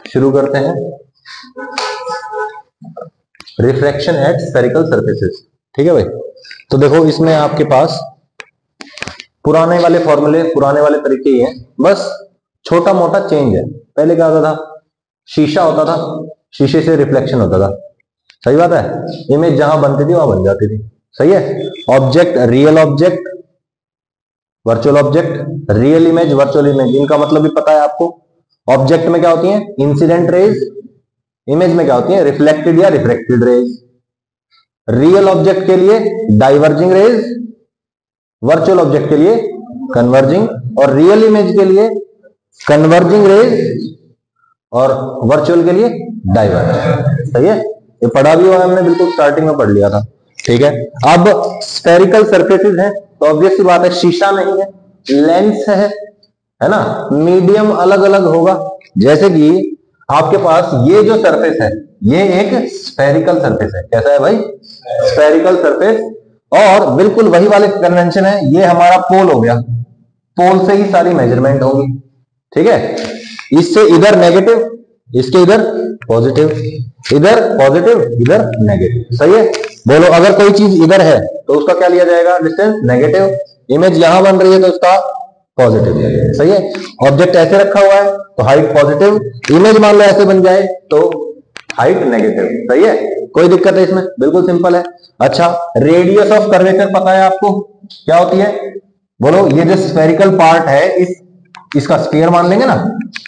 शुरू करते हैं। रिफ्रैक्शन एट स्फेरिकल सरफेसेस, ठीक है भाई। तो देखो इसमें आपके पास पुराने वाले फॉर्मूले, पुराने वाले तरीके ही हैं, बस छोटा मोटा चेंज है। पहले क्या होता था, शीशा होता था, शीशे से रिफ्लेक्शन होता था, सही बात है। इमेज जहां बनती थी वहां बन जाती थी, सही है। Object, real object, virtual object, real image, virtual image, इनका मतलब भी पता है आपको। ऑब्जेक्ट में क्या होती है, इंसिडेंट रेज, इमेज में क्या होती है, रिफ्लेक्टेड या रिफ्रैक्टेड रेज। रियल ऑब्जेक्ट के लिए डाइवर्जिंग रेज, वर्चुअल ऑब्जेक्ट के लिए कन्वर्जिंग, और रियल इमेज के लिए कन्वर्जिंग रेज और वर्चुअल के लिए डाइवर्ज, सही है। ये पढ़ा भी हुआ हमने, बिल्कुल स्टार्टिंग में पढ़ लिया था, ठीक है। अब स्फेरिकल सरफेसेस है तो ऑब्वियस सी बात है, शीशा नहीं है, लेंस है ना। मीडियम अलग अलग होगा, जैसे कि आपके पास ये जो सरफेस है ये एक स्फेरिकल सरफेस है। कैसा है भाई, स्फेरिकल सरफेस। और बिल्कुल वही वाले कन्वेंशन है, ये हमारा पोल हो गया, पोल से ही सारी मेजरमेंट होगी, ठीक है। इससे इधर नेगेटिव, इसके इधर पॉजिटिव, इधर पॉजिटिव, इधर नेगेटिव, सही है। बोलो अगर कोई चीज इधर है तो उसका क्या लिया जाएगा, डिस्टेंस नेगेटिव। इमेज यहां बन रही है तो उसका पॉजिटिव, सही है। ऑब्जेक्ट ऐसे रखा हुआ है तो हाइट पॉजिटिव, इमेज मान लो ऐसे बन जाए तो हाइट नेगेटिव, सही है। कोई दिक्कत है इसमें, बिल्कुल सिंपल है। अच्छा, रेडियस ऑफ कर्वेचर पता है आपको क्या होती है, बोलो। ये जो स्फेरिकल पार्ट है, इसका स्फीयर मान लेंगे ना,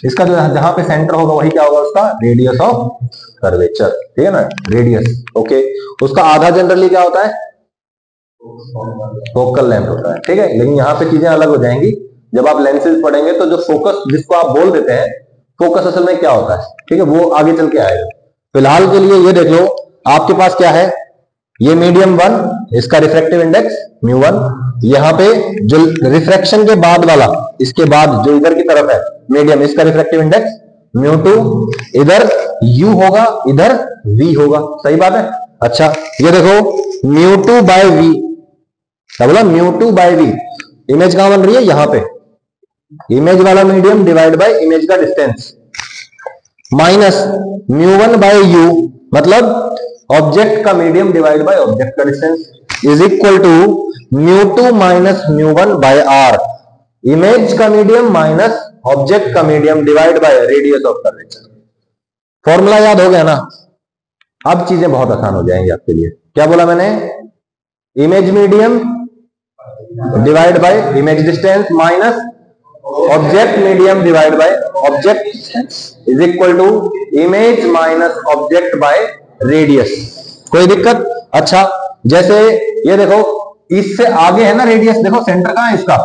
इसका जो जहां पे सेंटर होगा वही क्या होगा, उसका रेडियस ऑफ कर्वेचर, ठीक है ना, रेडियस, ओके। उसका आधा जनरली क्या होता है, फोकल लेंथ होता है, ठीक है। लेकिन यहाँ पे चीजें अलग हो जाएंगी जब आप लेंसेज पढ़ेंगे, तो जो फोकस जिसको आप बोल देते हैं, फोकस असल में क्या होता है, ठीक है, वो आगे चल के आएगा। फिलहाल के लिए ये देख लो, आपके पास क्या है, ये मीडियम 1, इसका रिफ्रैक्टिव इंडेक्स μ1। यहाँ पे जो रिफ्रैक्शन के बाद वाला, इसके बाद जो इधर की तरफ है मीडियम, इसका रिफ्रैक्टिव इंडेक्स μ2। इधर u होगा, इधर v होगा, सही बात है। अच्छा ये देखो μ2 बाय v, क्या बोला, μ2 बाय v। इमेज कहां बन रही है, यहां पे, इमेज वाला मीडियम डिवाइड बाय इमेज का डिस्टेंस, माइनस μ1 बाय u, मतलब ऑब्जेक्ट का मीडियम डिवाइड बाय ऑब्जेक्ट का distance, is equal to μ2 minus μ1 by r। Image का मीडियम माइनस ऑब्जेक्ट का medium divide by radius of curvature. Formula याद हो गया ना। अब चीजें बहुत आसान हो जाएंगी आपके लिए। क्या बोला मैंने, image medium divide by image distance minus object medium divide by object distance is equal to image minus object by radius. कोई दिक्कत। अच्छा जैसे ये देखो, इससे आगे है ना रेडियस, देखो सेंटर कहां है इसका,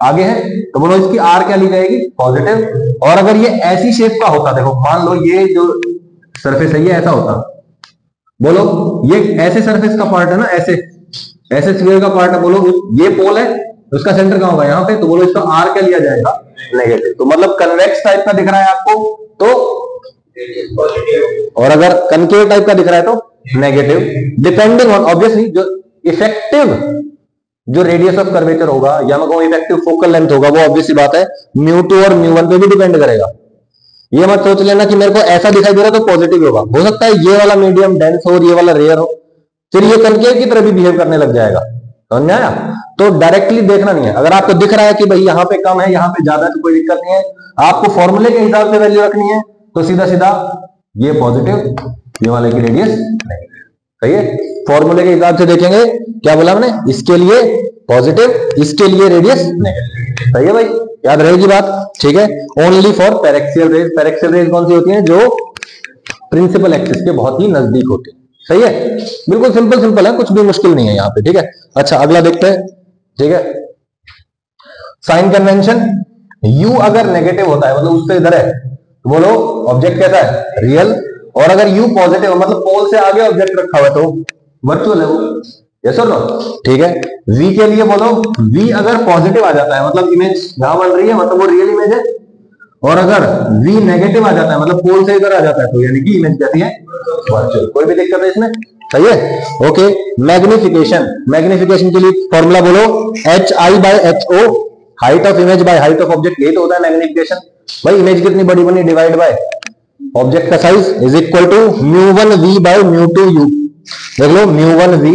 आगे है, तो बोलो इसकी आर क्या ली जाएगी, पॉजिटिव। और अगर ये ऐसी शेप का होता, देखो मान लो ये जो सरफेस है ये ऐसा होता, बोलो ये ऐसे सरफेस का पार्ट है ना, ऐसे स्फीयर का पार्ट है, बोलो ये पोल है, उसका सेंटर कहां होगा, यहां पे, तो बोलो इसका आर क्या लिया जाएगा, नेगेटिव। तो मतलब कन्वेक्स टाइप का दिख रहा है आपको तो, और अगर कनकेव टाइप का दिख रहा है तो नेगेटिव, डिपेंडिंग ऑन ऑब्वियसली जो इफेक्टिव जो रेडियस ऑफ कर्वेचर होगा, या मैं कहूं इफेक्टिव फोकल लेंथ होगा, वो ऑब्वियसली बात है μ2 और μ1 पे भी डिपेंड करेगा। ये मत सोच लेना कि मेरे को ऐसा दिखाई दे रहा तो पॉजिटिव होगा, हो सकता है ये वाला मीडियम डेंस हो और ये वाला रेयर हो, फिर ये कनकेव की तरह भी बिहेव करने लग जाएगा, समझ में आया। तो डायरेक्टली देखना नहीं है, अगर आपको दिख रहा है कि भाई यहाँ पे कम है यहाँ पे ज्यादा है तो कोई दिक्कत नहीं है, आपको फॉर्मूले के हिसाब से वैल्यू रखनी है, तो सीधा सीधा ये पॉजिटिव, ये वाले की रेडियस नेगेटिव, सही है। फॉर्मूले के हिसाब से देखेंगे, क्या बोला हमने, इसके लिए पॉजिटिव, इसके लिए रेडियस नेगेटिव, सही है भाई, याद रहेगी बात, ठीक है। Only for paraxial rays, paraxial rays कौन सी होती है, जो प्रिंसिपल एक्सिस के बहुत ही नजदीक होती है, सही है। बिल्कुल सिंपल है, कुछ भी मुश्किल नहीं है यहाँ पे, ठीक है। अच्छा अगला देखते हैं, ठीक है। साइन कन्वेंशन, u अगर नेगेटिव होता है मतलब उससे इधर है, तो बोलो ऑब्जेक्ट कैसा है, रियल। और अगर u पॉजिटिव मतलब पोल से आगे ऑब्जेक्ट रखा हुआ है तो वर्चुअल है वो, यस और नो, ठीक है। v के लिए बोलो, v अगर पॉजिटिव आ जाता है मतलब इमेज जहां बन रही है मतलब वो रियल इमेज है, और अगर v नेगेटिव आ जाता है मतलब पोल से इधर आ जाता है तो यानी कि इमेज कैसी है, वर्चुअल। कोई भी दिक्कत है इसमें, सही है, ओके। मैग्निफिकेशन, मैग्निफिकेशन के लिए फॉर्मूला बोलो, hi/ho, height of image by height of object, यही तो होता है मैग्निफिकेशन। भाई इमेज कितनी बड़ी बनी डिवाइड बाय ऑब्जेक्ट का size is equal to μ1v by μ2u। देख लो μ1v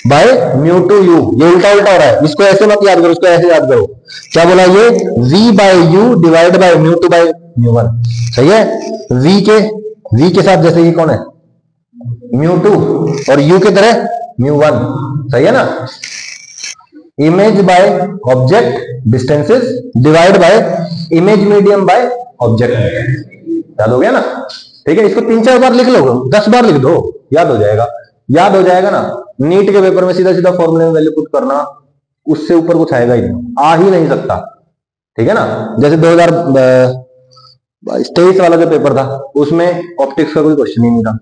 बाय μ2u, ये उल्टा उल्टा हो रहा है, इसको ऐसे मत याद करो, इसको ऐसे याद करो। क्या बोला ये v by u divide by μ2 by μ1, सही है। v के साथ जैसे ये कौन है μ2 और u के तरह μ1, सही है ना। Image by object distances divide by image medium by object, याद हो गया ना। ठीक है, इसको 3-4 बार लिख लो, 10 बार लिख दो, याद हो जाएगा ना। नीट के पेपर में सीधा सीधा फॉर्मूले में वैल्यू पुट करना, उससे ऊपर कुछ आएगा ही नहीं, आ ही नहीं सकता। ठीक है ना, जैसे 2023 वाला जो पेपर था उसमें ऑप्टिक्स का कोई क्वेश्चन ही नहीं था।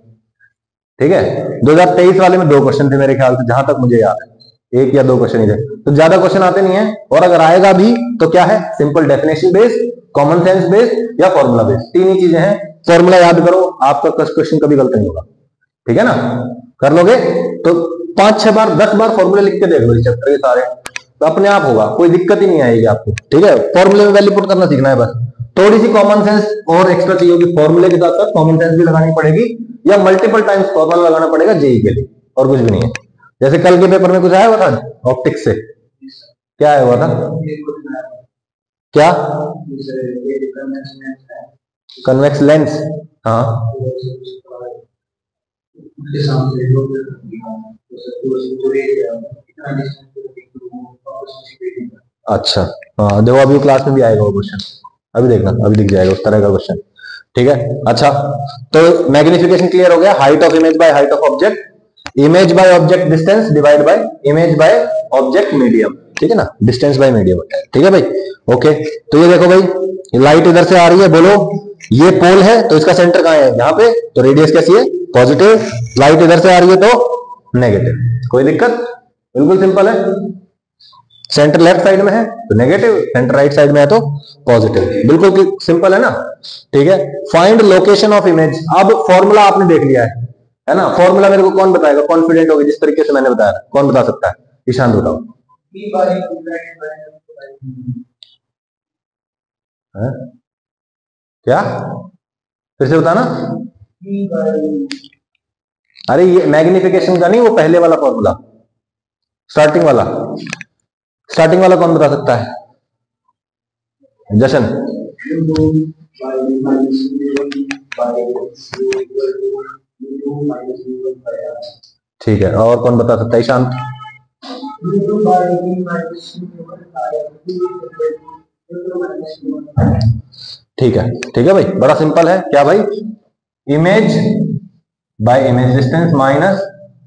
ठीक है, 2023 वाले में 2 क्वेश्चन थे मेरे ख्याल से, जहां तक मुझे याद है 1 या 2 क्वेश्चन ही थे, तो ज्यादा क्वेश्चन आते नहीं है। और अगर आएगा भी तो क्या है, simple definition based, common sense based या फॉर्मूला बेस्ड, 3 ही चीजें हैं। फॉर्मूला याद करो, आपका क्वेश्चन कभी गलत नहीं होगा। ठीक है ना, कर लोगे तो 5-6 बार 10 बार फॉर्मूले लिख के देख लो इस चैप्टर के सारे, तो अपने आप होगा, कोई दिक्कत ही नहीं आएगी आपको। ठीक है, फॉर्मूले में वैल्यू पुट करना सीखना है बस। थोड़ी सी कॉमन सेंस और एक्स्ट्रा चाहिए होगी, फॉर्मूले के साथ साथ कॉमन सेंस भी लगानी पड़ेगी, या मल्टीपल टाइम्स फॉर्मूला लगाना पड़ेगा जेई के लिए, और कुछ भी नहीं है। जैसे कल के पेपर में कुछ आया हुआ था ऑप्टिक्स से, क्या आया हुआ था, क्या कन्वेक्स लेंस, हाँ अच्छा, हाँ देखो अभी क्लास में भी आएगा वो क्वेश्चन, अभी देखना, अभी दिख जाएगा उस तरह का क्वेश्चन। ठीक है, अच्छा तो मैग्निफिकेशन क्लियर हो गया, height of image by height of object, image by object distance divide by image by object medium. ठीक है ना, डिस्टेंस बाय मीडियम। ठीक है भाई, ओके। तो ये देखो भाई, लाइट इधर से आ रही है, बोलो ये पोल है तो इसका सेंटर कहां है, यहाँ पे, तो रेडियस कैसी है, पॉजिटिव। लाइट इधर से आ रही है तो नेगेटिव, कोई दिक्कत, बिल्कुल सिंपल है। सेंटर लेफ्ट साइड में है तो नेगेटिव, सेंटर राइट साइड में है तो पॉजिटिव, बिल्कुल सिंपल है ना। ठीक है, फाइंड लोकेशन ऑफ इमेज। अब फॉर्मूला आपने देख लिया है ना। फॉर्मूला मेरे को कौन बताएगा, कॉन्फिडेंट होगी जिस तरीके से मैंने बताया, कौन बता सकता है, ईशान बताओ। है? क्या, फिर से बताना। अरे ये मैग्निफिकेशन का नहीं, वो पहले वाला फॉर्मूला, स्टार्टिंग वाला कौन बता सकता है, जशन। ठीक है, और कौन बता सकता है, ईशांत। ठीक है भाई, बड़ा सिंपल है। क्या भाई, image by image distance minus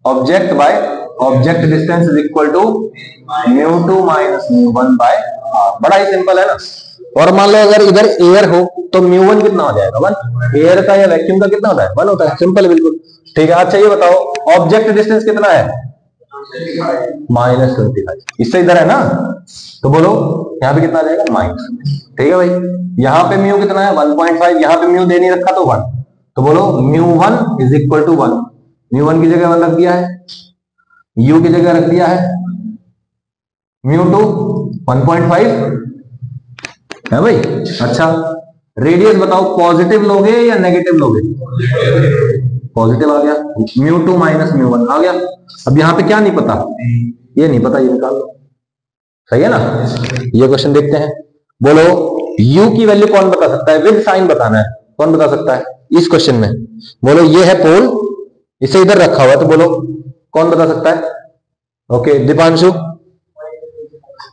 object by object distance is equal to μ2 minus μ1 by r। बड़ा ही सिंपल है ना। और मान लो अगर इधर एयर हो तो μ1 कितना हो जाएगा, 1। एयर का या वैक्यूम का कितना होता है, 1 होता है, सिंपल है बिल्कुल। ठीक है, अच्छा ये बताओ ऑब्जेक्ट डिस्टेंस कितना है, -25, इससे इधर है ना, तो बोलो यहाँ पे कितना आ जाएगा, माइनस। ठीक है भाई, यहाँ पे म्यू कितना है, 1.5, यहाँ पे म्यू दे नहीं रखा तो 1, तो बोलो μ1 इज इक्वल टू 1। μ1 की जगह 1 रख दिया है, u की जगह रख दिया है μ2 1.5 है भाई। अच्छा रेडियस बताओ, पॉजिटिव लोगे या नेगेटिव लोगे, पॉजिटिव आ गया, μ2 माइनस μ1 आ गया। अब यहाँ पे क्या नहीं पता, ये नहीं पता, ये निकाल लो, सही है ना। ये क्वेश्चन देखते हैं, बोलो u की वैल्यू कौन बता सकता है, विद साइन बताना है, कौन बता सकता है इस क्वेश्चन में। बोलो ये है पोल, इसे इधर रखा हुआ है, तो बोलो कौन बता सकता है। ओके दीपांशु,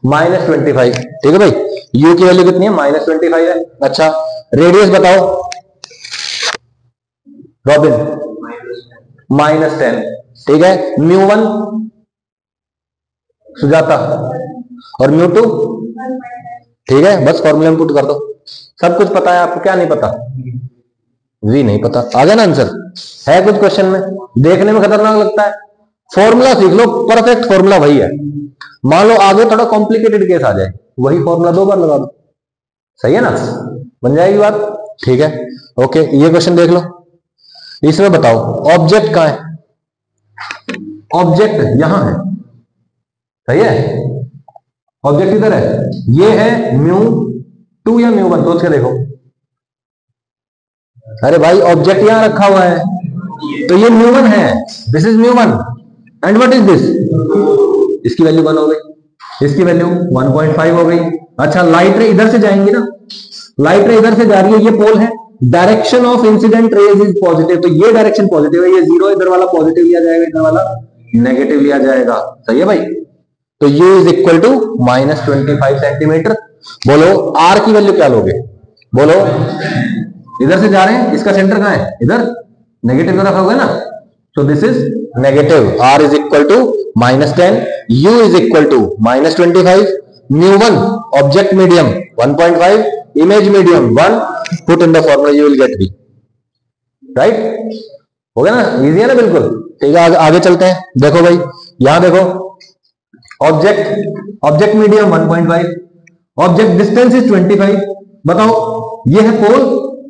-25। ठीक है भाई, u की वैल्यू कितनी है, -25 है। अच्छा रेडियस बताओ रॉबिन, -10। ठीक है, μ1 सुजाता और μ2, ठीक है, बस फॉर्मूला में पुट कर दो, सब कुछ पता है आपको, क्या नहीं पता, v नहीं पता, आ गया ना आंसर। है कुछ क्वेश्चन में, देखने में खतरनाक लगता है, फॉर्मूला सीख लो, परफेक्ट फॉर्मूला वही है। मान लो आगे थोड़ा कॉम्प्लिकेटेड केस आ जाए, वही फॉर्मूला 2 बार लगा दो, सही है ना, बन जाएगी बात। ठीक है, ओके ये क्वेश्चन देख लो, इसमें बताओ ऑब्जेक्ट कहां है, ऑब्जेक्ट यहां है, सही है, ऑब्जेक्ट इधर है, ये है μ2 या μ1, सोच के देखो, अरे भाई ऑब्जेक्ट यहां रखा हुआ है, तो ये μ1 है, this is μ1 and what is this, इसकी वैल्यू 1 हो गई, इसकी वैल्यू 1.5 हो गई। अच्छा लाइट रे इधर से जाएंगी ना, लाइट रे इधर से जा रही है, ये पोल है, direction of incident raise is positive, तो ये डायरेक्शन पॉजिटिव है, ये 0 इधर वाला पॉजिटिव लिया जाएगा, इधर वाला नेगेटिव लिया जाएगा, सही है भाई। तो u is equal to -25 centimetre. बोलो r की वैल्यू क्या लोगे, बोलो इधर से जा रहे हैं, इसका सेंटर कहां है, इधर नेगेटिव तो रखा हुआ है ना, तो this is negative, r is equal to -10, u is equal to -25, μ1 object medium 1.5, image medium 1, put in the formula you will get v, right, हो गया ना, इजी है ना बिल्कुल। ठीक है आगे चलते हैं, देखो भाई यहां देखो, object medium 1.5, object distance is 25, बताओ ये है पोल,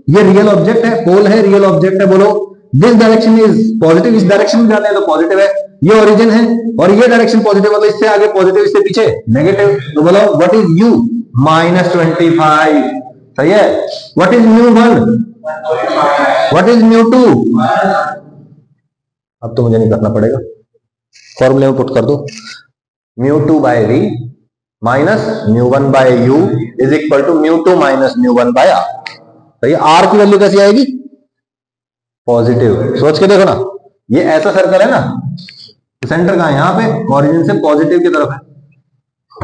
ये रियल ऑब्जेक्ट है, पोल है रियल ऑब्जेक्ट है, बोलो दिस डायरेक्शन इज पॉजिटिव, इस डायरेक्शन में जाते हैं तो पॉजिटिव है, ये ओरिजिन है और ये डायरेक्शन पॉजिटिव, मतलब इससे आगे पॉजिटिव इससे पीछे नेगेटिव, तो बोलो व्हाट इज u, -25, सही है। व्हाट इज μ1, व्हाट इज μ2, अब तो मुझे नहीं करना पड़ेगा, फॉर्मूले में पुट कर दो, μ2 by v minus μ1 by u is equal to μ2 minus μ1 by r, तो ये r की वैल्यू कैसी आएगी, पॉजिटिव, सोच के देखो ना, ये ऐसा सर्कल है ना, तो सेंटर कहां है, यहां पे ओरिजिन से पॉजिटिव की तरफ है,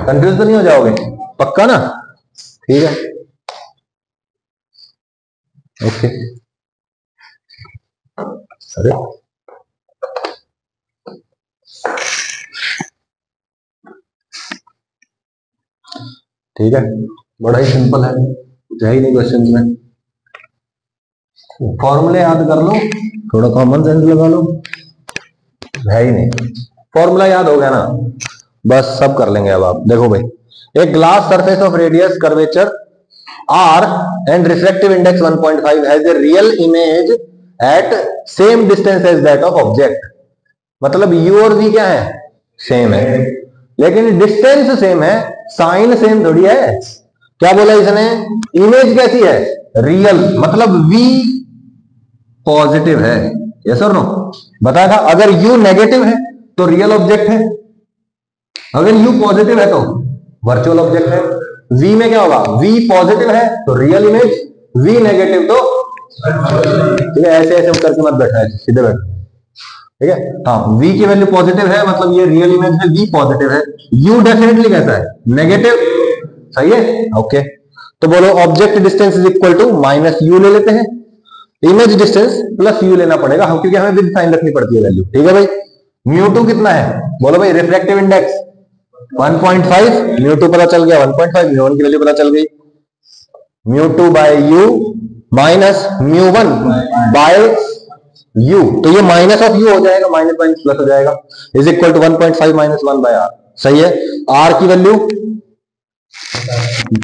कंफ्यूज तो नहीं हो जाओगे, पक्का ना, ठीक है ओके। अरे ठीक है, बड़ा ही सिंपल है, कुछ है ही नहीं क्वेश्चन में, फॉर्मूले याद कर लो, थोड़ा कॉमन सेंस लगा लो, है ही नहीं, फॉर्मूला याद हो गया ना, बस सब कर लेंगे। अब आप देखो भाई, एक glass surface of radius curvature r and refractive index 1.5 has a real image at same distance as that of object, मतलब u और v क्या है, सेम है, लेकिन डिस्टेंस सेम है, साइन सेम थोड़ी है। क्या बोला इसने, इमेज कैसी है, रियल, मतलब v पॉजिटिव है, यस और नो, बताया था। अगर u नेगेटिव है तो रियल ऑब्जेक्ट है, अगर u पॉजिटिव है तो वर्चुअल ऑब्जेक्ट है। v में क्या होगा, v पॉजिटिव है तो रियल इमेज, v नेगेटिव तो, ठीक है, ऐसे ऐसे करके मत बैठना है, सीधे बैठ, ठीक है। हाँ v की वैल्यू पॉजिटिव है, मतलब ये रियल इमेज है, v पॉजिटिव है, u डेफिनेटली कैसा है, नेगेटिव, सही है ओके। तो बोलो object distance is equal to -u ले लेते हैं, इमेज डिस्टेंस प्लस u लेना पड़ेगा, क्योंकि हमें विद साइन रखनी पड़ती है वैल्यू, ठीक है भाई। μ2 कितना है, बोलो भाई, रिफ्रैक्टिव इंडेक्स 1.5, μ2 पता चल गया 1.5, μ1 की वैल्यू पता चल गई, μ2 by u minus μ1 by u, तो ये माइनस ऑफ u हो जाएगा, माइनस माइनस प्लस हो जाएगा, is equal to 1.5 minus 1 by r, सही है। r की वैल्यू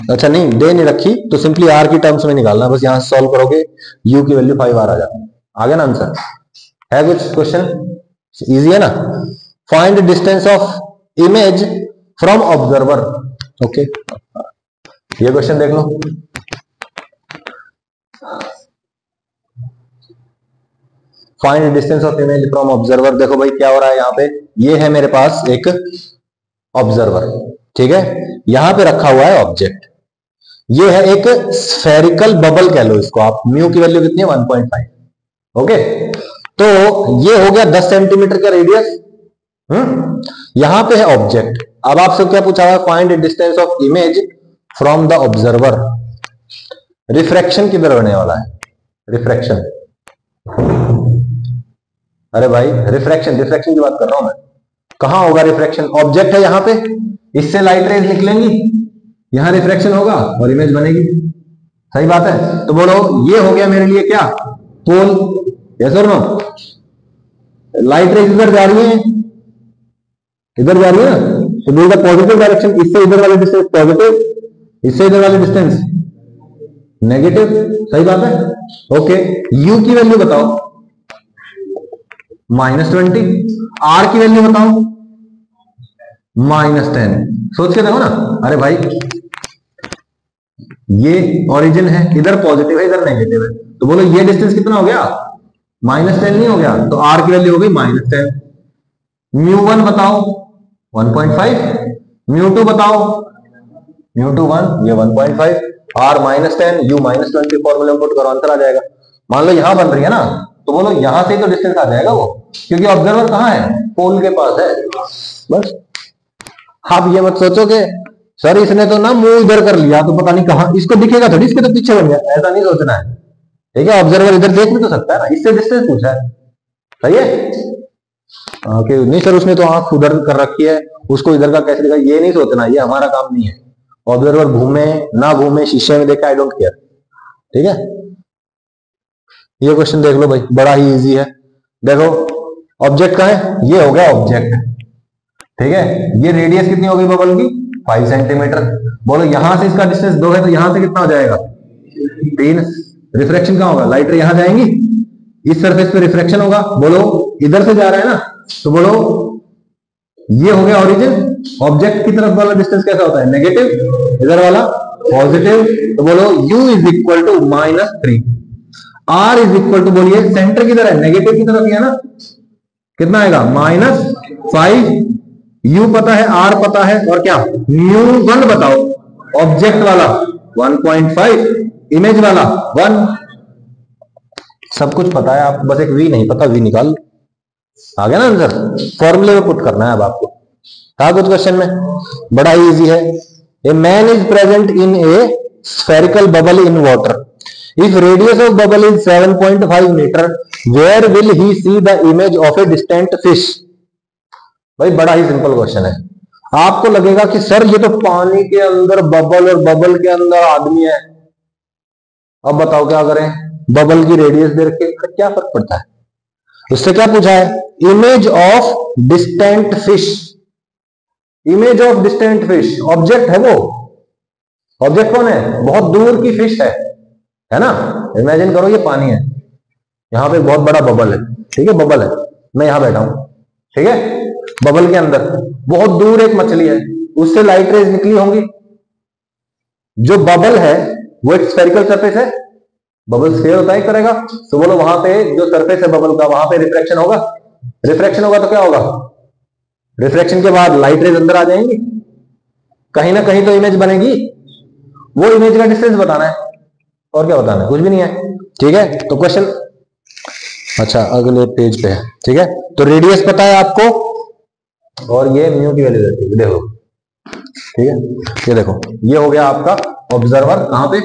अच्छा नहीं दे नहीं रखी, तो सिंपली r की टर्म्स में निकालना, बस यहां से सॉल्व करोगे u की वैल्यू 5r आ जाती है, आ गया ना आंसर, है कुछ क्वेश्चन, इजी है ना। Find distance of image from observer, okay, ये क्वेश्चन देख लो, find distance of image from observer. देखो भाई क्या हो रहा है यहाँ पे, ये है मेरे पास एक ऑब्जर्वर, ठीक है, यहां पे रखा हुआ है ऑब्जेक्ट, ये है एक स्फेरिकल बबल कह लो इसको आप, म्यू की वैल्यू कितनी है 1.5, ओके। तो ये हो गया 10 सेंटीमीटर का रेडियस, यहां पे है ऑब्जेक्ट। अब आपसे क्या पूछा हुआ, find distance of image from the observer, refraction किधर होने वाला है, रिफ्रैक्शन, अरे भाई रिफ्रैक्शन, रिफ्रैक्शन की बात कर रहा हूं मैं, कहां होगा रिफ्रैक्शन, ऑब्जेक्ट है यहां पे, इससे लाइट रेज निकलेंगी, यहां रिफ्रैक्शन होगा और इमेज बनेगी, सही बात है। तो बोलो ये हो गया मेरे लिए क्या, पोल, यस और नो, लाइट रेज इधर जा रही है, इधर जा रही है ना, तो बोल द पॉजिटिव डायरेक्शन, इससे इधर वाले डिस्टेंस पॉजिटिव, इससे इधर वाले डिस्टेंस नेगेटिव, सही बात है ओके। u की वैल्यू बताओ -20, r की वैल्यू बताओ -10, सोच के देखो ना, अरे भाई ये ओरिजिन है, इधर पॉजिटिव है इधर नेगेटिव है, तो बोलो ये डिस्टेंस कितना हो गया, -10 नहीं हो गया, तो आर की वैल्यू हो गई -10। μ1 बताओ 1.5, μ2 बताओ, μ2 1, ये 1.5, r -10, u -20 फॉर्मूले में पुट करो, आंसर आ जाएगा। मान लो यहां बन रही है ना, तो बोलो यहां से तो डिस्टेंस आ जाएगा वो, क्योंकि ऑब्जर्वर कहां है, पोल के पास है। बस आप ये मत सोचो कि सर इसने तो ना मुंह इधर कर लिया तो पता नहीं कहां, इसको दिखेगा थोड़ी, इसके तो पीछे बन गया, ऐसा नहीं सोचना है। ठीक है, ऑब्जर्वर इधर देख भी तो सकता है ना, इससे डिस्टेंस पूछा है, सही है। कि नहीं सर उसने तो आंख उधर कर रखी है, उसको इधर का कैसे दिखा, ये नहीं सोचना, ये हमारा काम नहीं है। ऑब्जर्वर घूमे ना घूमे, शीशे में देखा, आई डोंट केयर। ठीक है, ये क्वेश्चन देख लो भाई, बड़ा ही इजी है। देखो ऑब्जेक्ट का है, ये हो गया ऑब्जेक्ट, ठीक है, ये रेडियस कितनी हो गई बबल की, 5 सेंटीमीटर। बोलो यहां से इसका डिस्टेंस 2 है, तो यहां से कितना हो जाएगा, 3। रिफ्रैक्शन कहां होगा, लाइट रे यहां जाएंगी, इस सरफेस पे रिफ्रैक्शन होगा। बोलो इधर से जा रहा है ना, तो बोलो ये हो गया ओरिजिन, ऑब्जेक्ट की तरफ वाला डिस्टेंस कैसा होता है, नेगेटिव, इधर वाला पॉजिटिव, तो बोलो u is equal to -3, r is equal to, बोलिए सेंटर की तरफ, नेगेटिव की तरफ ही है ना, कितना आएगा -5, u पता है, r पता है, और क्या μ1 बताओ, ऑब्जेक्ट वाला 1.5, इमेज वाला 1, सब कुछ पता है, आप बस एक v नहीं पता, v निकाल, आ गया ना आंसर। फॉर्मूले में पुट करना है अब आपको, था कुछ क्वेश्चन में, बड़ा ही इजी है। A man is present in a spherical bubble in water, if radius of bubble is 7.5 metre, where will he see the image of a distant fish. भाई बड़ा ही सिंपल क्वेश्चन है, आपको लगेगा कि सर ये तो पानी के अंदर बबल और बबल के अंदर आदमी है, अब बताओ क्या करें, बबल की रेडियस दे रखे, क्या फर्क पड़ता है। उससे क्या पूछा है, image of distant fish, image of distant fish, object है वो, ऑब्जेक्ट कौन है, बहुत दूर की फिश है ना। इमेजिन करो ये पानी है, यहां पे बहुत बड़ा बबल है, ठीक है, बबल है, मैं यहां बैठा हूं, ठीक है, बबल के अंदर बहुत दूर एक मछली है, उससे लाइट रेज निकली होंगी, जो बबल है वो एक स्फेरिकल सरफेस है, बबल स्फीयर होता है करेगा, तो बोलो वहां पे जो सरफेस है बबल का, वहां पे रिफ्रैक्शन होगा, रिफ्रैक्शन होगा तो क्या होगा, रिफ्रैक्शन के बाद लाइट रेज अंदर आ जाएंगी, कहीं ना कहीं तो इमेज बनेगी, वो इमेज का डिस्टेंस बताना है, और क्या बताना है, कुछ भी नहीं है। ठीक है, तो क्वेश्चन, अच्छा अगले पेज पे है, ठीक है, तो रेडियस पता है आपको, और ये म्यू की वैल्यू रहती है, देखो, ठीक है, ये देखो, ये हो गया आपका ऑब्जर्वर, कहां पे,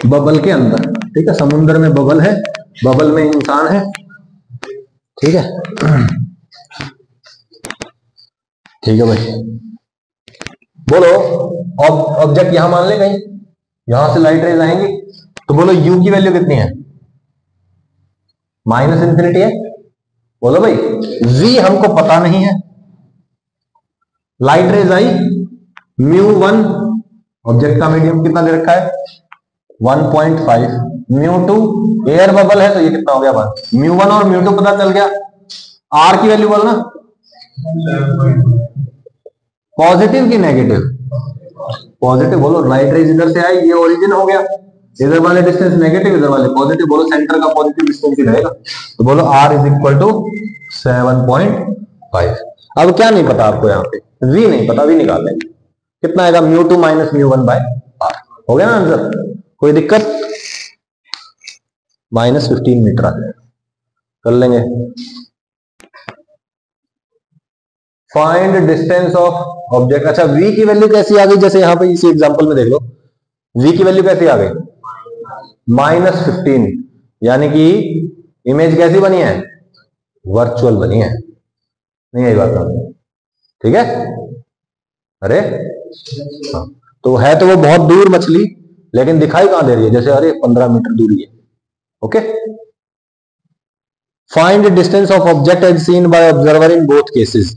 बबल के अंदर, ठीक है, समुद्र में बबल है, बबल में इंसान है, ठीक है, ठीक है भाई। बोलो ऑब्जेक्ट यहां मान ले, कहीं यहां से लाइट रेज आएंगी, तो बोलो u की वैल्यू कितनी है, -∞ है, बोलो भाई v हमको पता नहीं है, लाइट रेज आई, μ1 ऑब्जेक्ट का मीडियम कितना दे रखा है 1.5, μ2 एयर बबल है तो ये कितना हो गया 1, μ1 और μ2 पता चल गया, r की वैल्यू बोलना, पॉजिटिव की नेगेटिव, पॉजिटिव बोलो, लाइट रेज इधर से आई, ये ओरिजिन हो गया, इधर वाले डिस्टेंस नेगेटिव, इधर वाले पॉजिटिव, बोलो सेंटर का पॉजिटिव डिस्टेंस ही रहेगा, तो बोलो r इज इक्वल टू 7.5। अब क्या नहीं पता आपको, यहाँ पे v नहीं पता, v निकाल लेंगे, कितना आएगा μ2 - μ1 बाय r, हो गया ना आंसर, कोई दिक्कत, -15 मीटर आ जाएगा, कर लेंगे। फाइंड डिस्टेंस ऑफ ऑब्जेक्ट, अच्छा v की वैल्यू कैसी आ गई, जैसे यहां पे इसी एग्जांपल में देख लो, v की वैल्यू कैसी आ गई -15, यानी कि इमेज कैसी बनी है, वर्चुअल बनी है, नहीं आई बात, ठीक है, अरे हाँ, तो है तो वो बहुत दूर मछली, लेकिन दिखाई कहां दे रही है, जैसे अरे 15 मीटर दूरी है, okay. Find distance of object as seen by observer in both cases,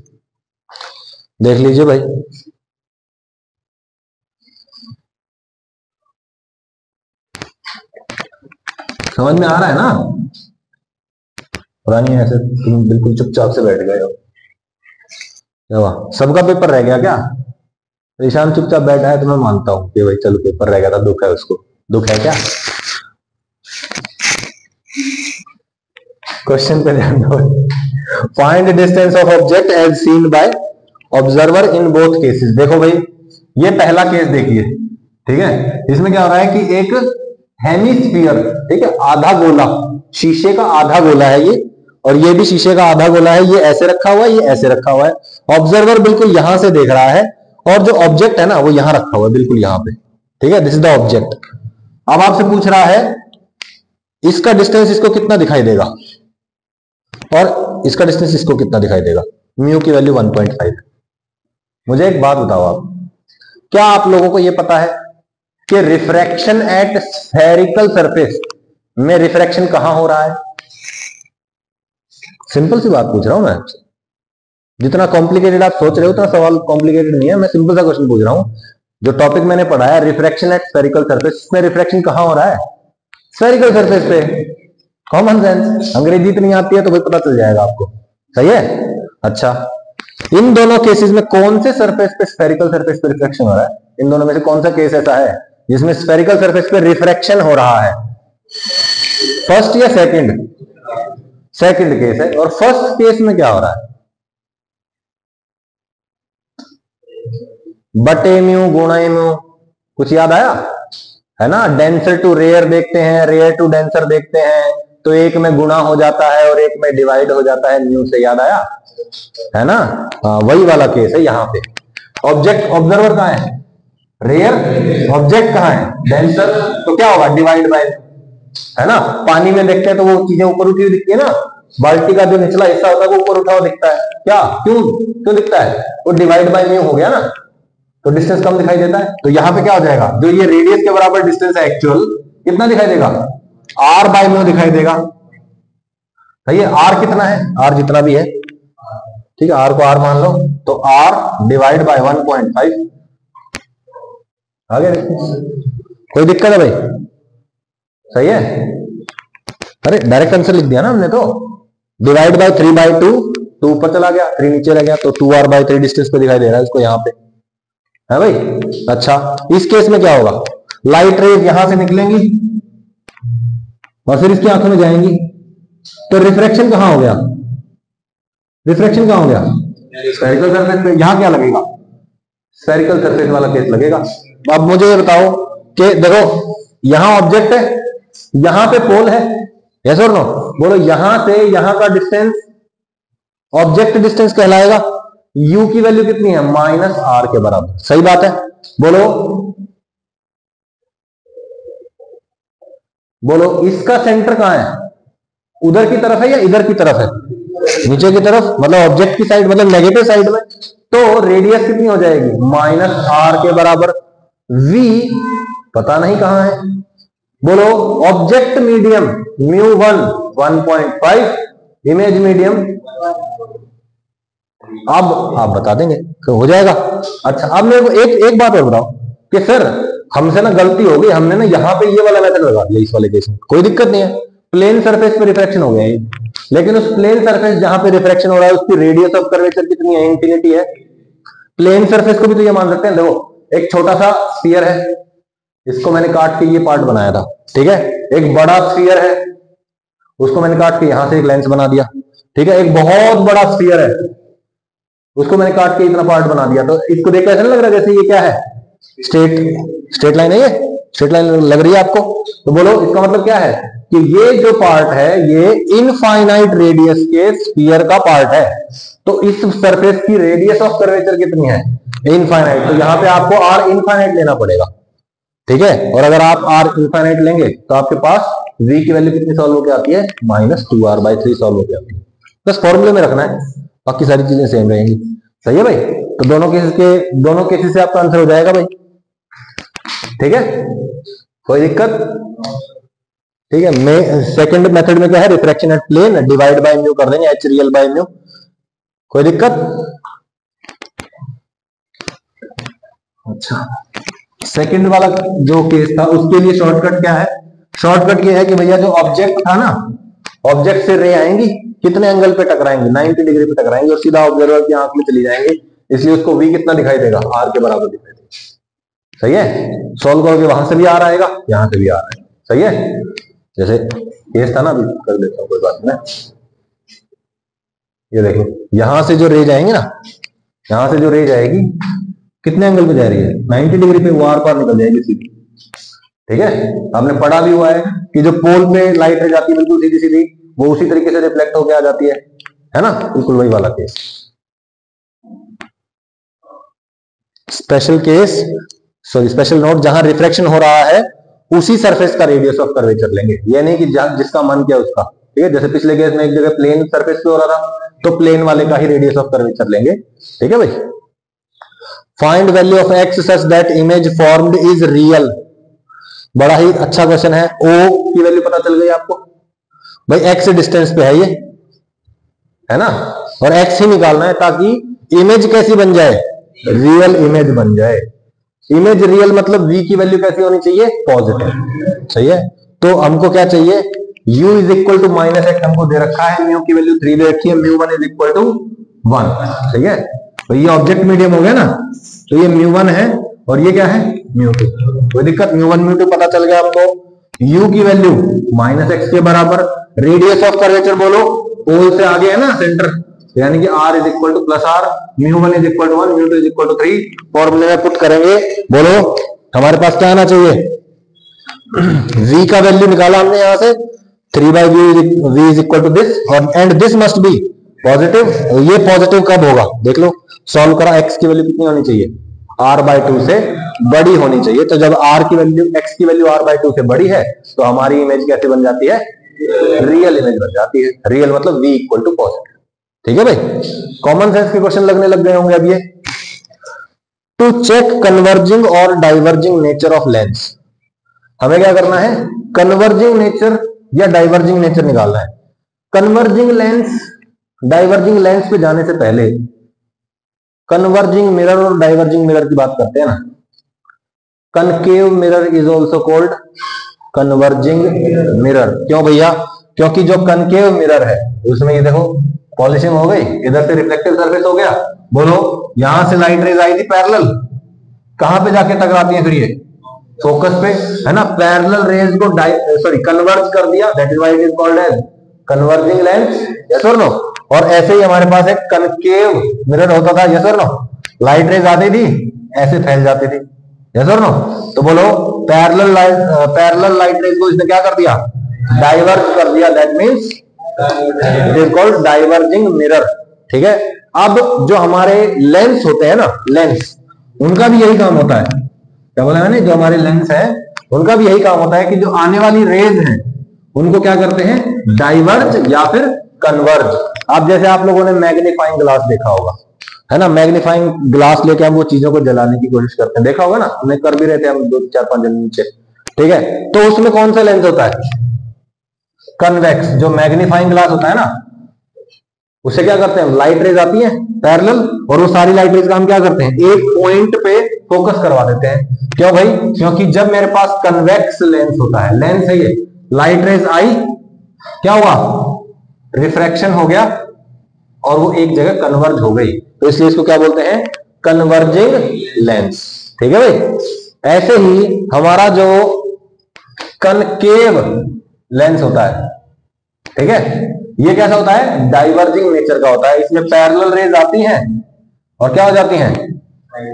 देख लीजिए भाई, समझ में आ रहा है ना, पुरानी ऐसे तुम बिल्कुल चुपचाप से बैठ गए हो, सबका पेपर रह गया क्या, ईशान चुपचाप बैठा है तो मैं मानता हूं कि भाई चलो पेपर रह गया था, दुख है उसको। दुख है क्या? क्वेश्चन पे ध्यान दो। Find distance of object as seen by observer in both cases. देखो भाई, ये पहला केस देखिए, ठीक है। इसमें क्या हो रहा है कि एक हेमिस्फीयर, ठीक है, आधा गोला, शीशे का आधा गोला है ये, और ये भी शीशे का आधा गोला है। ये ऐसे रखा हुआ है, ये ऐसे रखा हुआ है। ऑब्जर्वर बिल्कुल यहां से देख रहा है, और जो ऑब्जेक्ट है ना वो यहां रखा हुआ है, बिल्कुल यहां पे, ठीक है। This is the object. अब आपसे पूछ रहा है इसका डिस्टेंस इसको कितना दिखाई देगा, और इसका डिस्टेंस इसको कितना दिखाई देगा। म्यू की वैल्यू 1.5 है। मुझे एक बात बताओ आप, क्या आप लोगों को यह पता है कि रिफ्रैक्शन एट स्फेरिकल सरफेस में रिफ्रैक्शन कहां हो रहा है? सिंपल सी बात पूछ रहा हूं मैं आपसे। जितना कॉम्प्लिकेटेड आप सोच रहे हो उतना सवाल कॉम्प्लिकेटेड नहीं है। मैं सिंपल सा क्वेश्चन पूछ रहा हूं। जो टॉपिक मैंने पढ़ा है रिफ्रैक्शन एट स्फेरिकल सरफेस, में रिफ्रैक्शन कहां हो रहा है? स्फेरिकल सरफेस पे। कॉमन सेंस, अंग्रेजी इतनी आती है तो भाई पता चल जाएगा आपको, सही है। अच्छा, इन दोनों केसेस में कौन से सरफेस पे स्फेरिकल सरफेस पे रिफ्रैक्शन हो रहा है? इन दोनों में से कौन सा केस ऐसा है जिसमें स्फेरिकल सरफेस पे रिफ्रैक्शन हो रहा है? फर्स्ट या सेकंड? सेकंड केस है। और फर्स्ट केस में क्या हो रहा है? बटे म्यू गुणा म्यू, कुछ याद आया है ना? डेंसर टू रेयर देखते हैं, रेयर टू डेंसर देखते हैं, तो एक में गुणा हो जाता है और एक में डिवाइड हो जाता है म्यू से, याद आया है ना? वही वाला केस है यहाँ पे। ऑब्जेक्ट, ऑब्जर्वर कहाँ है? रेयर। ऑब्जेक्ट कहाँ है? डेंसर। तो क्या होगा? डिवाइड बाय, है ना? पानी में देखते हैं तो वो चीजें ऊपर उठी हुई दिखती है ना, बाल्टी का जो निचला हिस्सा होता है वो ऊपर उठा हुआ दिखता है। क्या? क्यों क्यों दिखता है? वो डिवाइड बाय म्यू हो गया ना, तो डिस्टेंस कम दिखाई देता है। तो यहां पे क्या हो जाएगा, जो ये रेडियस के बराबर डिस्टेंस है एक्चुअल, कितना दिखाई देगा? आर बाय म्यू दिखाई देगा। सही है। आर कितना है? आर जितना भी है, ठीक है, आर को आर मान लो, तो आर डिवाइड बाय 1.5 आ गया। कोई दिक्कत है भाई? सही है। अरे डायरेक्ट आंसर लिख दिया ना हमने तो। डिवाइड बाय 3/2, तो ऊपर चला गया, 3 नीचे रह गया, तो 2r/3 डिस्टेंस पे दिखाई दे रहा है इसको यहाँ पे, है भाई। अच्छा, इस केस में क्या होगा? लाइट रेज यहां से निकलेंगी और फिर इसकी आंखों में जाएंगी, तो रिफ्रैक्शन कहां हो गया? रिफ्रैक्शन कहां हो गया? स्फेरिकल सरफेस पे। यहां क्या लगेगा? स्फेरिकल सरफेस वाला केस लगेगा। अब मुझे ये बताओ कि देखो यहां ऑब्जेक्ट है, यहां पे पोल है, यस और नो? बोलो, यहां से यहां का डिस्टेंस ऑब्जेक्ट डिस्टेंस कहलाएगा। u की वैल्यू कितनी है? -r के बराबर। सही बात है। बोलो बोलो, इसका सेंटर कहां है? उधर की तरफ है या इधर की तरफ है? नीचे की तरफ, मतलब ऑब्जेक्ट की साइड, मतलब नेगेटिव साइड में। तो रेडियस कितनी हो जाएगी? -r के बराबर। v पता नहीं कहां है। बोलो, ऑब्जेक्ट मीडियम μ1 1.5, इमेज मीडियम, अब आप बता देंगे तो हो जाएगा। अच्छा, अब मेरे को एक बात और बताओ कि सर हमसे ना गलती हो गई, हमने ना यहाँ पे ये वाला मेथड लगा दिया इस वाले केस में। कोई दिक्कत नहीं है, प्लेन सरफेस पे रिफ्रैक्शन हो गया है, लेकिन उस प्लेन सरफेस जहां पे रिफ्रैक्शन हो रहा है उसकी रेडियस ऑफ कर्वेचर कितनी है? इंफिनिटी है। प्लेन सरफेस को भी तो ये मान सकते हैं। देखो, एक छोटा सा स्फीयर है, इसको मैंने काट के ये पार्ट बनाया था, ठीक है। एक बड़ा स्फीयर है, उसको मैंने काट के यहां से एक लेंस बना दिया, ठीक है। एक बहुत बड़ा स्फीयर है, उसको मैंने काट के इतना पार्ट बना दिया। तो इसको देख ऐसा नहीं लग रहा जैसे ये क्या है? स्ट्रेट लाइन है, ये स्ट्रेट लाइन लग रही है आपको? तो बोलो, इसका मतलब क्या है कि ये जो पार्ट है ये इनफाइनाइट रेडियस के स्फीयर का पार्ट है। तो इस सरफेस की रेडियस ऑफ कर्वेचर कितनी है? इनफाइनाइट। तो यहां पे आपको आर इनफाइनाइट लेना पड़ेगा, ठीक है। और अगर आप आर इनफाइनाइट लेंगे तो आपके पास v की वैल्यू कितनी सॉल्व होकर आती है? -2r/3 सॉल्व होकर आती है। बस फॉर्मूले में रखना है, बाकी सारी चीजें सेम रहेंगी। सही है भाई। तो दोनों केसेस से आपका आंसर हो जाएगा भाई, ठीक है। कोई दिक्कत? ठीक है। मैं सेकंड मेथड में क्या है? Refraction at plane, divide by mu कर देंगे, h रियल बाय म्यू। कोई दिक्कत? अच्छा, सेकंड वाला जो केस था उसके लिए शॉर्टकट क्या है? शॉर्टकट ये है कि भैया जो ऑब्जेक्ट था ना, ऑब्जेक्ट से रे आएंगी, कितने एंगल पे टकराएंगे? 90 डिग्री पे टकराएंगे और सीधा ऑब्जर्वर की आंख में चली जाएंगे। इसलिए उसको v कितना दिखाई देगा, r के बराबर दिखाई देगा। सही है, सॉल्व करोगे वहां से भी r आएगा, यहां से भी r आएगा। सही है, जैसे केस था ना, अभी कर देता हूं, कोई बात नहीं। ये देखो यहां से जो रे जाएंगे ना, यहां से जो रे जाएगी कितने एंगल पे जा रही है, 90 डिग्री पे, वो आर पार निकल जाएगी सीधी। ठीक है, आपने पढ़ा भी हुआ है कि जो पोल पे लाइट रे जाती है बिल्कुल सीधी सीधी, वो उसी तरीके से रिफ्लेक्ट होकर आ जाती है ना, बिल्कुल वही वाला case. Special case, sorry special note, जहां रिफ्लेक्शन हो रहा है उसी सरफेस का रेडियस ऑफ कर्वेचर लेंगे, ये नहीं कि जिसका मन किया उसका। ठीक है, जैसे पिछले केस में एक जगह प्लेन सरफेस पे हो रहा था, तो प्लेन वाले का ही रेडियस ऑफ कर्वेचर लेंगे। ठीक है भाई, find value of x such that image formed is real. बड़ा ही अच्छा क्वेश्चन है। ओ की वैल्यू पता चल गई आपको भाई, एक्स डिस्टेंस पे है ये, है ना, और एक्स ही निकालना है ताकि इमेज कैसी बन जाए, रियल इमेज बन जाए। इमेज रियल मतलब v की वैल्यू कैसी होनी चाहिए, पॉजिटिव। सही है, तो हमको क्या चाहिए, u is equal to minus X हमको दे रखा है, म्यू की वैल्यू 3 दे रखी है, म्यू1 इज इक्वल टू 1। सही है, तो ये ऑब्जेक्ट मीडियम हो गया ना, तो ये म्यू1 है और ये क्या है, म्यू2। कोई दिक्कत, म्यू1 म्यू2 पता चल गया हमको। u की वैल्यू माइनस एक्स के बराबर, रेडियस ऑफ कर्वेचर बोलो, पोल से आगे है ना सेंटर, यानी कि r is equal to plus R, mu is equal to 1, mu is equal to 3। फॉर्मूले में पुट करेंगे, बोलो हमारे पास क्या आना चाहिए, v का वैल्यू निकाला हमने यहां से, 3/v is equal to this, और and this must be positive. ये पॉजिटिव कब होगा देख लो, सॉल्व करा, x की वैल्यू कितनी होनी चाहिए, r/2 से बड़ी होनी चाहिए। तो जब r की वैल्यू, x की वैल्यू r/2 से बड़ी है, तो हमारी इमेज कैसे बन जाती है, रियल इमेज बन जाती है। रियल मतलब v इक्वल टू पॉजिटिव। ठीक है भाई, कॉमन सेंस के क्वेश्चन लगने लग गए होंगे अब ये। टू चेक कन्वर्जिंग और डाइवर्जिंग नेचर ऑफ लेंस, हमें क्या करना है, कन्वर्जिंग नेचर या डाइवर्जिंग नेचर निकालना है। कन्वर्जिंग लेंस, डाइवर्जिंग लेंस पे जाने से पहले कन्वर्जिंग मिरर और डाइवर्जिंग मिरर की बात करते हैं ना। Concave mirror is also called converging mirror. क्यों भैया, क्योंकि जो कनकेव मिरर है उसमें ये देखो पॉलिशिंग हो गई, इधर से रिफ्लेक्टिव सरफेस हो गया। बोलो यहां से लाइट रेज आई थी पैरेलल, कहां पे जाके टकराती है फिर ये, फोकस पे, है ना। पैरेलल रेज को कन्वर्ज कर दिया, that is why it is called as converging lens. Yes और नो। और ऐसे ही हमारे पास एक कनकेव मिरर होता था। यस और नो, लाइट रेज आती थी ऐसे फैल जाती थी। यस और नो। तो बोलो पैरेलल लाइट रेज को इसने क्या कर दिया, डाइवर्ज कर दिया, that means it is called diverging mirror. ठीक है, अब जो हमारे लेंस होते हैं ना, लेंस, उनका भी यही काम होता है। क्या बोला मैंने, जो हमारे लेंस है उनका भी यही काम होता है कि जो आने वाली रेज है उनको क्या करते हैं, डाइवर्ज या फिर कन्वर्ज। अब जैसे आप लोगों ने मैग्नीफाइंग ग्लास देखा होगा, है ना, मैग्नीफाइंग ग्लास लेके हम वो चीजों को जलाने की कोशिश करते हैं, देखा होगा ना, हमने कर भी रहे थे हम 2-4-5 जन नीचे। ठीक है, तो उसमें कौन सा लेंस होता है, कन्वेक्स। जो मैग्नीफाइंग ग्लास होता है ना, उसे क्या करते हैं, लाइट रेज आती है पैरेलल, और वो सारी लाइट रेज का हम क्या करते हैं, एक पॉइंट पे फोकस करवा देते हैं। क्यों भाई, क्योंकि जब मेरे पास कन्वेक्स लेंस होता है, लेंस है ये, लाइट रेज आई, क्या हुआ, रिफ्रैक्शन हो गया और वो एक जगह कन्वर्ज हो गई, तो इसलिए इसको क्या बोलते हैं, कन्वर्जिंग लेंस। ठीक है भाई, ऐसे ही हमारा जो कनकेव लेंस होता है, ठीक है, ये कैसा होता है, डाइवर्जिंग नेचर का होता है। इसमें पैरेलल रेज आती हैं और क्या हो जाती हैं,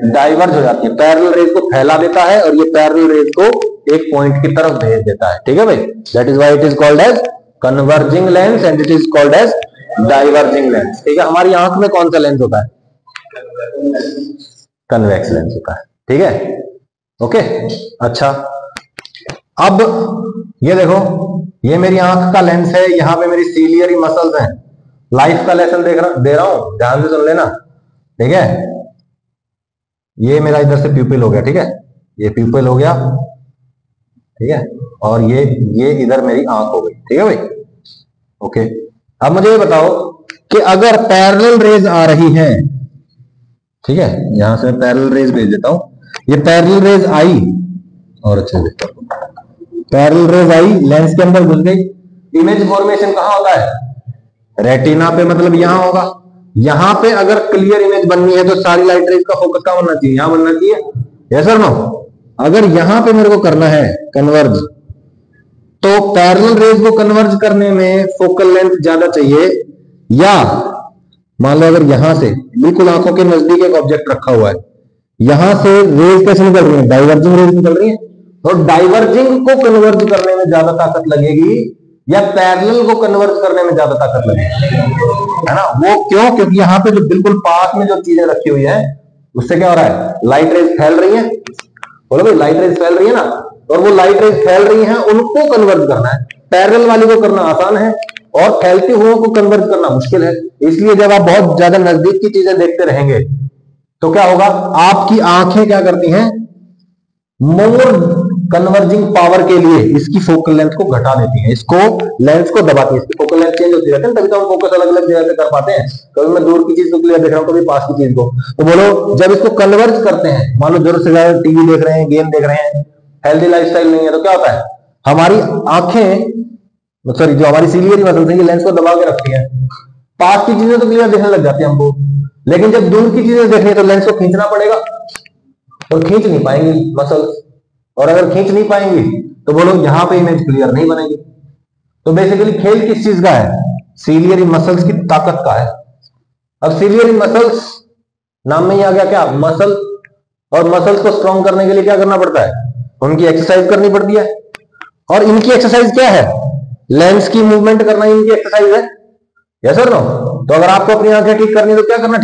डाइवर्ज हो जाती है। पैरेलल रेज को फैला देता है और ये पैरेलल रेज को एक पॉइंट की तरफ भेज देता है। ठीक है भाई, that is why it is called as converging lens and it is called as diverging lens. ठीक है, हमारी आंख में कौन सा लेंस होता है, कन्वेक्स लेंस होता है। ठीक है, ओके, अच्छा, अब ये देखो, ये मेरी आंख का लेंस है, यहां पे मेरी सीलियरी मसल्स हैं। लाइफ का लेसन दे रहा हूं, ध्यान से सुन लेना। ठीक है, ये मेरा इधर से प्यूपिल हो गया, ठीक है, ये प्यूपिल हो गया, ठीक है, और ये इधर मेरी आंख हो गई। ठीक है भाई, ओके। अब मुझे ये बताओ कि अगर पैरेलल रेज आ रही है, ठीक है, यहां से मैं पैरेलल रेज भेज देता हूं, ये पैरेलल रेज आई और अच्छे से पैरेलल रेज आई, लेंस के अंदर घुस गई, इमेज फॉर्मेशन कहां होता है, रेटिना पे, मतलब यहां होगा। यहां पे अगर क्लियर इमेज बननी है तो सारी लाइट रेज का फोकस कहां बनना चाहिए? यहां बनना चाहिए। यस और नो? अगर यहां पे मेरे को करना है कन्वर्ज, तो पैरेलल रेज को कन्वर्ज करने में फोकल लेंथ ज्यादा चाहिए, या मान लो अगर यहां से बिल्कुल आंखों के नजदीक एक ऑब्जेक्ट रखा हुआ है, यहां से रेज कैसे निकल रही है? डाइवर्जिंग रेज निकल रही है, और डाइवर्जिंग को कन्वर्ज करने में ज्यादा ताकत लगेगी या पैरेलल को कन्वर्ज करने में ज्यादा ताकत लगेगी? है ना? वो क्यों? क्योंकि यहां पे जो बिल्कुल पास में जो चीजें रखी हुई है उससे क्या हो रहा है? लाइट रेज फैल रही है। बोलो भाई, लाइट रेज फैल रही है ना, और वो लाइट रेज फैल रही है, उनको कन्वर्ज करना है। पैरेलल वाली को करना आसान है और फैलते हुए को कन्वर्ज करना मुश्किल है। इसलिए जब आप बहुत ज्यादा नजदीक की चीजें देखते रहेंगे तो क्या होगा? आपकी आंखें क्या करती हैं? मोर कन्वर्जिंग पावर के लिए इसकी फोकल लेंथ को घटा देती है, इसको लेंस को दबाती है, इसकी फोकल लेंथ चेंज होती रहती है, तभी तो हम फोकस अलग अलग जगह पे कर पाते हैं। कभी मैं दूर की चीज को क्लियर देख रहा हूं, कभी पास की चीज को। तो बोलो, जब इसको कन्वर्ज करते हैं, मान लो जरूरत से ज्यादा टीवी देख रहे हैं, गेम देख रहे हैं, हेल्दी लाइफस्टाइल नहीं है, तो क्या होता है? हमारी आंखें, सॉरी, जो हमारी सीलियरी मसल्स है, ये लेंस को दबा के रखती है। पास की चीजें तो क्लियर देखने लग जाती है हमको, लेकिन जब दूर की चीजें देखनी है तो लेंस को खींचना पड़ेगा, और खींच नहीं पाएंगी मसल्स। और अगर खींच नहीं पाएंगी तो बोलो यहां पे इमेज क्लियर नहीं बनेगी। तो बेसिकली खेल किस चीज का है? सीलियरी मसल्स की ताकत का है। अब सीलियरी मसल्स, नाम में ही आ गया क्या? मसल। और मसल्स को स्ट्रॉन्ग करने के लिए क्या करना पड़ता है? उनकी एक्सरसाइज करनी पड़ती है। और इनकी एक्सरसाइज क्या है? लेंस की मूवमेंट करना इनकी एक्सरसाइज है। यस और नो? तो अगर आपको अपनी आंखें ठीक करनी है तो क्या करना?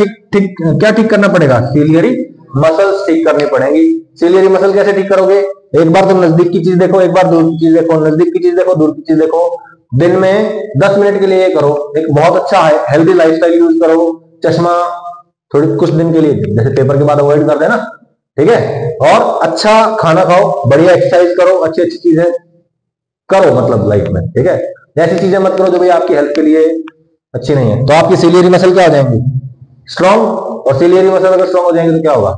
क्या ठीक करना पड़ेगा? सीलियरी मसल्स ठीक करनी पड़ेंगी। सीलियरी मसल कैसे ठीक करोगे? एक बार तुम नजदीक की चीज देखो, एक बार दूर की चीज देखो, नजदीक की चीज देखो, दूर की चीज देखो। दिन में 10 मिनट के लिए ये करो। एक बहुत अच्छा है, हेल्दी लाइफस्टाइल यूज करो। चश्मा थोड़ी कुछ दिन के लिए, जैसे पेपर के बाद अवॉइड कर देना, ठीक है? और अच्छा खाना खाओ, बढ़िया एक्सरसाइज करो, अच्छी अच्छी चीजें करो मतलब लाइफ में, ठीक है? ऐसी चीजें मत करो जो भाई आपकी हेल्थ के लिए अच्छी नहीं है। तो आपकी सीलियरी मसल क्या हो जाएंगी? स्ट्रॉन्ग। और सीलियरी मसल अगर स्ट्रॉन्ग हो जाएंगे तो क्या होगा?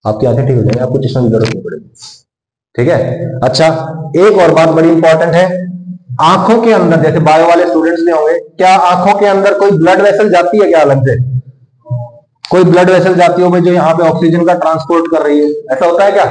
आपकी आंखें ठीक हो जाएंगी, आपको चश्मा की जरूरत नहीं पड़ेगी, ठीक है? अच्छा, एक और बात बड़ी इंपॉर्टेंट है। आंखों के अंदर, जैसे बायो वाले स्टूडेंट्स में होंगे, क्या आंखों के अंदर कोई ब्लड वेसल जाती है क्या अलग से? कोई ब्लड वेसल जाती हो भाई जो यहाँ पे ऑक्सीजन का ट्रांसपोर्ट कर रही है? ऐसा होता है क्या?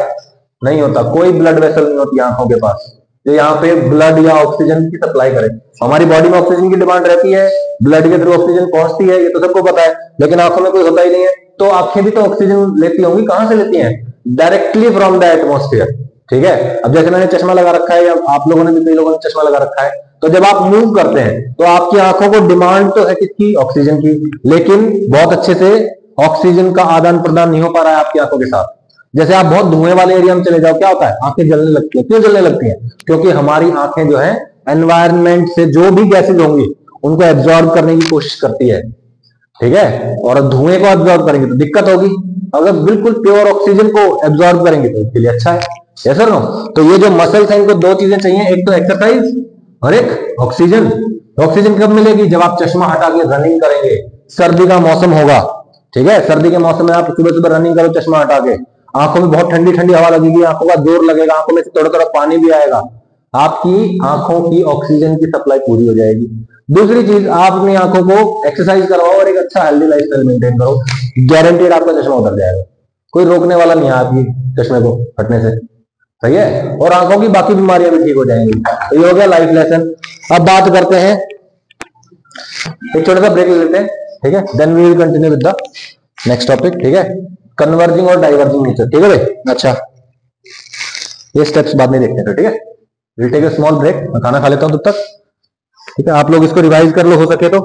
नहीं होता। कोई ब्लड वेसल नहीं होती आंखों के पास जो यहाँ पे ब्लड या ऑक्सीजन की सप्लाई करे। हमारी बॉडी में ऑक्सीजन की डिमांड रहती है, ब्लड के थ्रू ऑक्सीजन पहुंचती है, ये तो सबको पता है, लेकिन आंखों में कोई होता ही नहीं है। तो आंखें भी तो ऑक्सीजन लेती होंगी, कहां से लेती हैं? डायरेक्टली फ्रॉम द एटमोस्फियर, ठीक है? अब जैसे मैंने चश्मा लगा रखा है, या आप लोगों ने भी, कई लोगों ने चश्मा लगा रखा है, तो जब आप मूव करते हैं तो आपकी आंखों को डिमांड तो है किसकी? ऑक्सीजन की, लेकिन बहुत अच्छे से ऑक्सीजन का आदान प्रदान नहीं हो पा रहा है आपकी आंखों के साथ। जैसे आप बहुत धुएं वाले एरिया में चले जाओ, क्या होता है? आंखें जलने लगती है। क्यों जलने लगती हैं? क्योंकि हमारी आंखें जो है एनवायरनमेंट से जो भी गैसेज होंगी उनको एब्जॉर्ब करने की कोशिश करती है, ठीक है? और धुएं को एब्जॉर्ब करेंगे तो दिक्कत होगी। अगर बिल्कुल प्योर ऑक्सीजन को एब्जॉर्ब करेंगे तो इसके लिए अच्छा है। यस और नो? तो ये जो मसल्स हैं, इनको दो चीजें चाहिए, एक तो एक्सरसाइज और एक ऑक्सीजन। ऑक्सीजन कब मिलेगी? जब आप चश्मा हटा के रनिंग करेंगे, सर्दी का मौसम होगा, ठीक है? सर्दी के मौसम में आप सुबह सुबह रनिंग करो चश्मा हटा के, आंखों में बहुत ठंडी ठंडी हवा लगेगी, आंखों का जोर लगेगा, आंखों में से थोड़ा थोड़ा पानी भी आएगा, आपकी आंखों की ऑक्सीजन की सप्लाई पूरी हो जाएगी। दूसरी चीज, आप अपनी आंखों को एक्सरसाइज करवाओ और एक अच्छा हेल्दी लाइफस्टाइल मेंटेन करो, गारंटेड आपका चश्मा उतर जाएगा। कोई रोकने वाला नहीं है आपकी चश्मे को हटने से, सही है? और आंखों की बाकी बीमारियां भी ठीक हो जाएंगी। तो ये हो गया लाइफ लेसन। अब बात करते हैं, एक छोटा सा ब्रेक ले लेते हैं, ठीक है? Then we will continue with the next topic, ठीक है? कन्वर्जिंग और डाइवर्जिंग नेचर, ठीक है भाई? अच्छा, ये स्टेप्स बाद में देखते हैं, ठीक है? Will take a small break, मैं खाना खा लेता हूं तब तक, ठीक है? आप लोग इसको रिवाइज कर लो हो सके तो।